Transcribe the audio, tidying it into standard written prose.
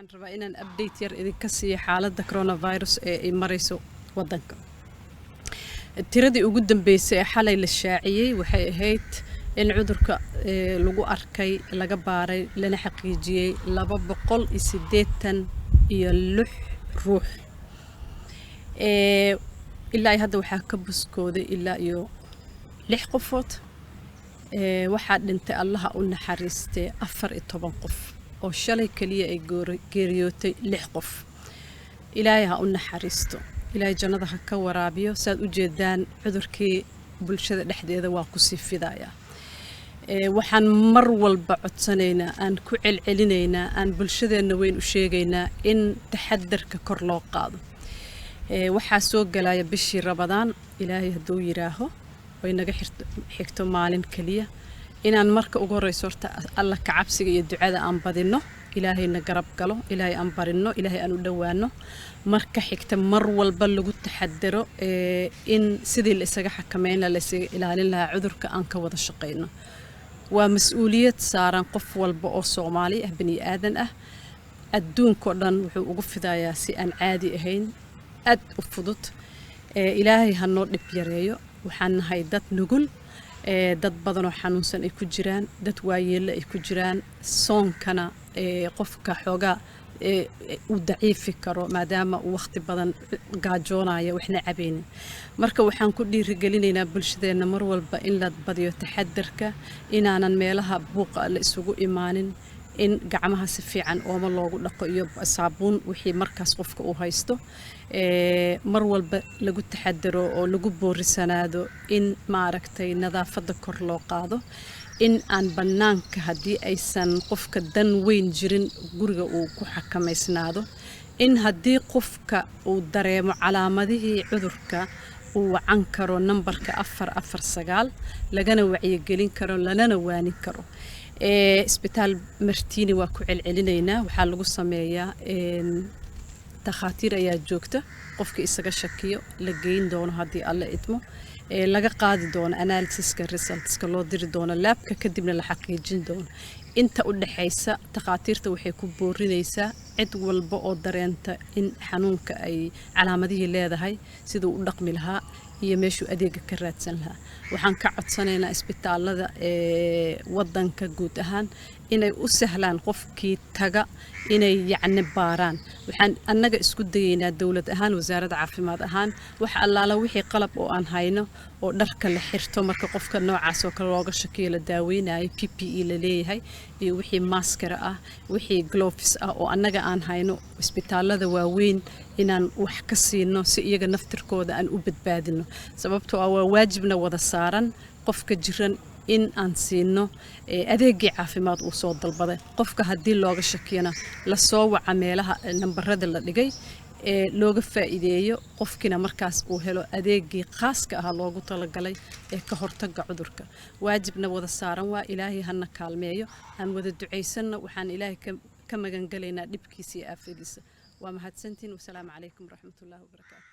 waxaan rabaa inaan update yar idinka siiyo xaaladda coronavirus ee ay marayso waddanka. Tiradii ugu dambeysay ee xalay la shaaciyay waxay ahayd in cudurka lagu arkay laga baaray lana xaqiijiyay 286 ruux. ilaa hadda waxaa ka buskooday ilaa iyo 6 qofood. waxaa dhintay allaha u naxariistay 14 qof oo shalay kaliya ay geeriyootay 6 qof. ilaahay ha u naxariisto, ilaahay jannada ha ka waraabiyo. saad u jeedaan cudurkii bulshada dhexdeeda waa ku sii fidaya. waxaan mar walba codsanaynaa, aan ku celcelinaynaa, aan bulshadeena weyn u sheegaynaa in taxadarka kor loo qaado. waxaa soo galaya bishii Ramadaan, ilaahay hadduu yiraaho way naga xigto maalin kaliya inaan marka ugu horeyso horta alla ka cabsiga iyo ducada aan badino, ilaahayna garab galo, ilaahay aan barino, ilaahay aan u dhawaano. marka xigta mar walba lagu taxadaro in sidii la isaga xakameyn la isaga ilaalin lahaa cudurka aan ka wada shaqeyno. waa mas'uuliyad saaran qof walba oo Soomaali ah, bani aadan ah. adduunka oo dhan wuxuu ugu fidayaa si aan caadi ahayn, aad u fudud. ilaahay ha noo dhib yareeyo. waxaan nahay dad nugul, dad badan oo xanuunsan ay ku jiraan, dad waayeello ay ku jiraan. soonkana qofka xoogaa uu daciifi karo maadaama uu waqti badan gaajoonayo waxna cabaynin. marka waxaan ku dhiirigelinaynaa bulshadeena mar walba in la badiyo taxadarka, inaanan meelaha buuqa la isugu imaanin, in gacmaha si fiican ooma loogu dhaqo iyo saabuun wixii markaas qofka uu haysto. mar walba lagu taxadaro oo lagu boorisanaado in maaragtay nadaafadda kor loo qaado, in aan bannaanka haddii aysan qofka dan weyn jirin guriga uu ku xakameysnaado, in haddii qofka uu dareemo calaamadihii cudurka uu wacan karo nambarka 449 lagana wacyigelin karo lanana waanin karo. isbitaal Martiini waa ku celcelinaynaa, waxaa lagu sameeyaa takhaatiir ayaa joogta. qofka isaga shakiyo la geyn doono haddii alla idmo, laga qaadi doono analysiska resultska loo diri doono laabka, kadibna la xaqiijin doono. inta u dhaxaysa takhaatiirta waxay ku boorinaysaa cid walba oo dareenta in xanuunka ay calaamadihii leedahay siduu u dhaqmi lahaa iyo meeshuu adeega ka raadsan lahaa. waxaan ka codsanaynaa isbitaalada waddanka guud ahaan inay u sahlaan qofkii taga inay yacni baaraan. waxaan annaga isku dayaynaa dawlad ahaan, wasaaradda caafimaad ahaan, wax allaala wixii qalab oo aan hayno oo dharka la xirto marka qofka noocaas oo kale looga shakiyo la daaweynayo, PPE la leeyahay, iyo wixii maskara ah, wixii gloves ah oo annaga aan hayno isbitaalada waaweyn inaan wax ka siino si iyaga naftirkooda aan u badbaadino. sababtoo ah waa waajibna wada saaran qofka jiran in aan siino adeegii caafimaad uu soo dalbaday. qofka haddii looga shakiyana la soo waca meelaha nambarada la dhigay looga faa'iideeyo, qofkina markaas uu helo adeegii khaaska ah loogu talagalay ee ka hortagga cudurka. waajibna wada saaran waa. ilaahay hana kaalmeeyo, aan wada ducaysanno. waxaan ilaahay ka magan galaynaa dhibkiisa iyo aafadiisa. waa mahadsantiin. wasalaamu calaykum waraxmatullaahi wabarakaatu.